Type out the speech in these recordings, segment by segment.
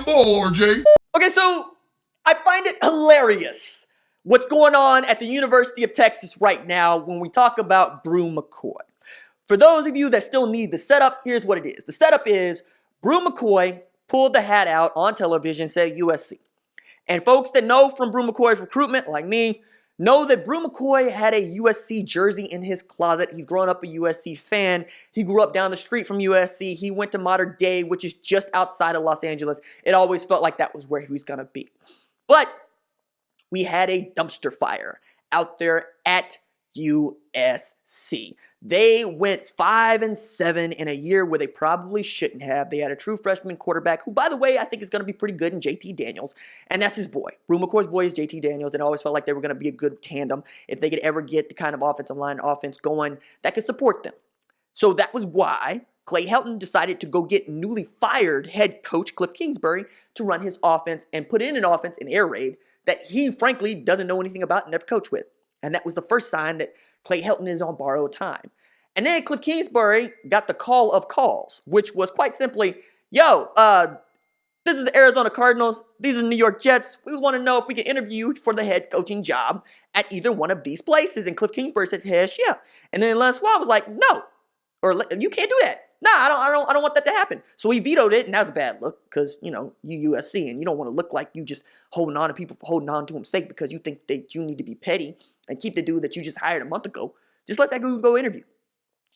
ball, RJ. Okay, so I find it hilarious what's going on at the University of Texas right now when we talk about Bru McCoy. For those of you that still need the setup, here's what it is. The setup is Bru McCoy pulled the hat out on television, said USC. And folks that know from Bru McCoy's recruitment, like me, know that Bru McCoy had a USC jersey in his closet. He's grown up a USC fan. He grew up down the street from USC. He went to Mater Dei, which is just outside of Los Angeles. It always felt like that was where he was going to be. But we had a dumpster fire out there at USC. They went 5-7 in a year where they probably shouldn't have. They had a true freshman quarterback who, by the way, I think is going to be pretty good in JT Daniels. And that's his boy. Bru McCoy's boy is JT Daniels. And I always felt like they were going to be a good tandem if they could ever get the kind of offensive line offense going that could support them. So that was why Clay Helton decided to go get newly fired head coach Cliff Kingsbury to run his offense and put in an offense in air raid that he, frankly, doesn't know anything about and never coached with. And that was the first sign that Clay Helton is on borrowed time. And then Cliff Kingsbury got the call of calls, which was quite simply, yo, this is the Arizona Cardinals. These are the New York Jets. We want to know if we can interview you for the head coaching job at either one of these places. And Cliff Kingsbury said, yes, yeah. And then Les Swann was like, no, or you can't do that. Nah, I don't want that to happen. So he vetoed it, and that was a bad look because, you know, you USC, and you don't want to look like you just holding on to people for holding on to them sake because you think that you need to be petty and keep the dude that you just hired a month ago. Just let that dude go interview.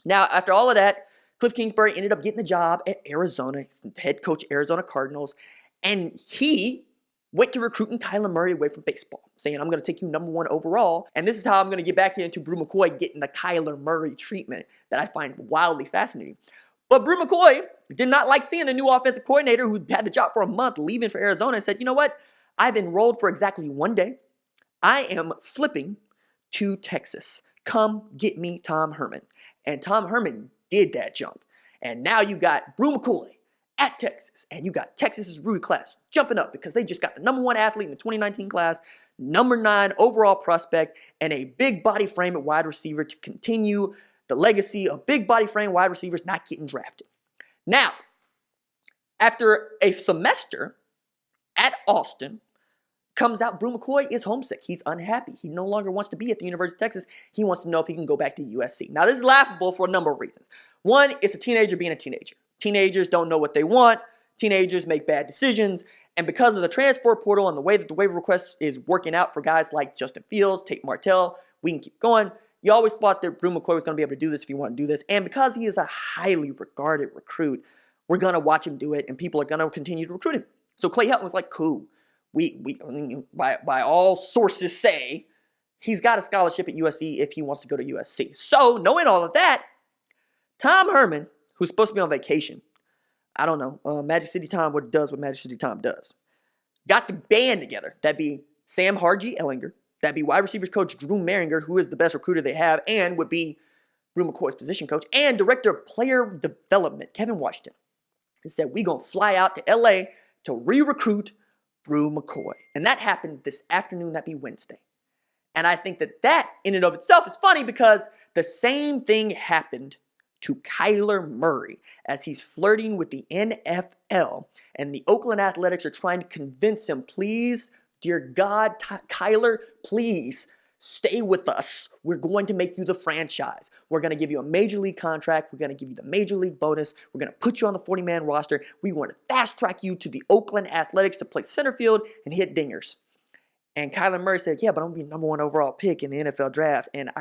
Now, after all of that, Cliff Kingsbury ended up getting the job at Arizona, head coach Arizona Cardinals, and he went to recruiting Kyler Murray away from baseball, saying, I'm going to take you #1 overall, and this is how I'm going to get back into Bru McCoy getting the Kyler Murray treatment that I find wildly fascinating. But Bru McCoy did not like seeing the new offensive coordinator who had the job for a month leaving for Arizona and said, you know what? I've enrolled for exactly 1 day. I am flipping to Texas. Come get me Tom Herman. And Tom Herman did that jump. And now you got Bru McCoy at Texas. And you got Texas's Rudy class jumping up because they just got the #1 athlete in the 2019 class, #9 overall prospect, and a big body frame at wide receiver to continue the legacy of big body frame wide receivers not getting drafted. Now, after a semester at Austin, comes out Bru McCoy is homesick. He's unhappy. He no longer wants to be at the University of Texas. He wants to know if he can go back to USC. Now, this is laughable for a number of reasons. One, it's a teenager being a teenager. Teenagers don't know what they want. Teenagers make bad decisions. And because of the transfer portal and the way that the waiver request is working out for guys like Justin Fields, Tate Martell, we can keep going. You always thought that Bru McCoy was going to be able to do this if you want to do this. And because he is a highly regarded recruit, we're going to watch him do it, and people are going to continue to recruit him. So Clay Helton was like, cool. By all sources say, he's got a scholarship at USC if he wants to go to USC. So, knowing all of that, Tom Herman, who's supposed to be on vacation, I don't know, Magic City Tom does what Magic City Tom does, got the band together. That'd be Sam Ehlinger. That'd be wide receivers coach Drew Mehringer, who is the best recruiter they have, and would be Bru McCoy's position coach, and director of player development, Kevin Washington. He said, we're going to fly out to LA to re-recruit Bru McCoy. And that happened this afternoon, that'd be Wednesday. And I think that in and of itself is funny because the same thing happened to Kyler Murray as he's flirting with the NFL. And the Oakland Athletics are trying to convince him, please, dear God, Kyler, please stay with us. We're going to make you the franchise. We're going to give you a major league contract. We're going to give you the major league bonus. We're going to put you on the 40-man roster. We want to fast track you to the Oakland Athletics to play center field and hit dingers. And Kyler Murray said, yeah, but I'm going to be #1 overall pick in the NFL draft. And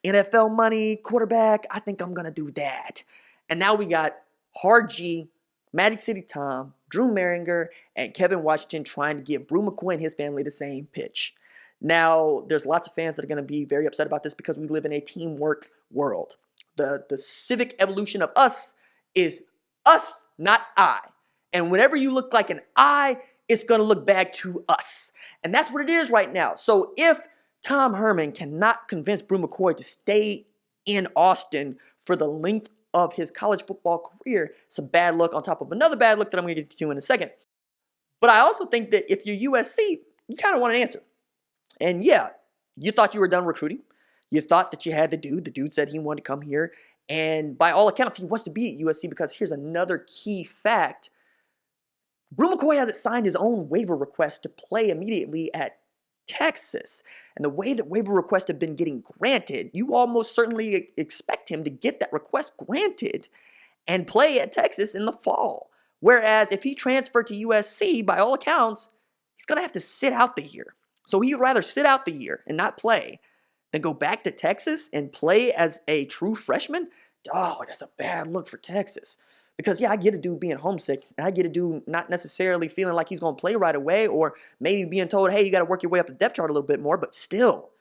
NFL money, quarterback, I think I'm going to do that. And now we got Hard G, Magic City Tom, Drew Mehringer, and Kevin Washington trying to give Bru McCoy and his family the same pitch. Now, there's lots of fans that are going to be very upset about this because we live in a teamwork world. The civic evolution of us is us, not I. And whenever you look like an I, it's going to look back to us. And that's what it is right now. So if Tom Herman cannot convince Bru McCoy to stay in Austin for the length of his college football career, it's a bad look on top of another bad look that I'm going to get to in a second. But I also think that if you're USC, you kind of want an answer. And yeah, you thought you were done recruiting. You thought that you had the dude. The dude said he wanted to come here. And by all accounts, he wants to be at USC because here's another key fact. Bru McCoy hasn't signed his own waiver request to play immediately at Texas. And the way that waiver requests have been getting granted, you almost certainly expect him to get that request granted and play at Texas in the fall. Whereas if he transferred to USC, by all accounts, he's going to have to sit out the year. So he'd rather sit out the year and not play than go back to Texas and play as a true freshman. Oh, that's a bad look for Texas. Because, yeah, I get a dude being homesick, and I get a dude not necessarily feeling like he's going to play right away, or maybe being told, hey, you got to work your way up the depth chart a little bit more, but still,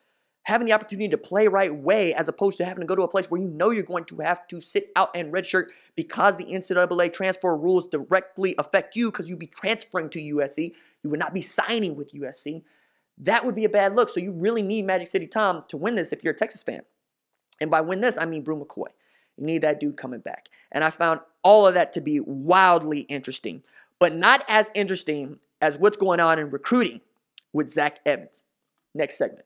having the opportunity to play right way as opposed to having to go to a place where you know you're going to have to sit out and redshirt because the NCAA transfer rules directly affect you because you'd be transferring to USC. You would not be signing with USC. That would be a bad look. So you really need Magic City Tom to win this if you're a Texas fan. And by win this, I mean Bru McCoy. You need that dude coming back. And I found all of that to be wildly interesting, but not as interesting as what's going on in recruiting with Zach Evans. Next segment.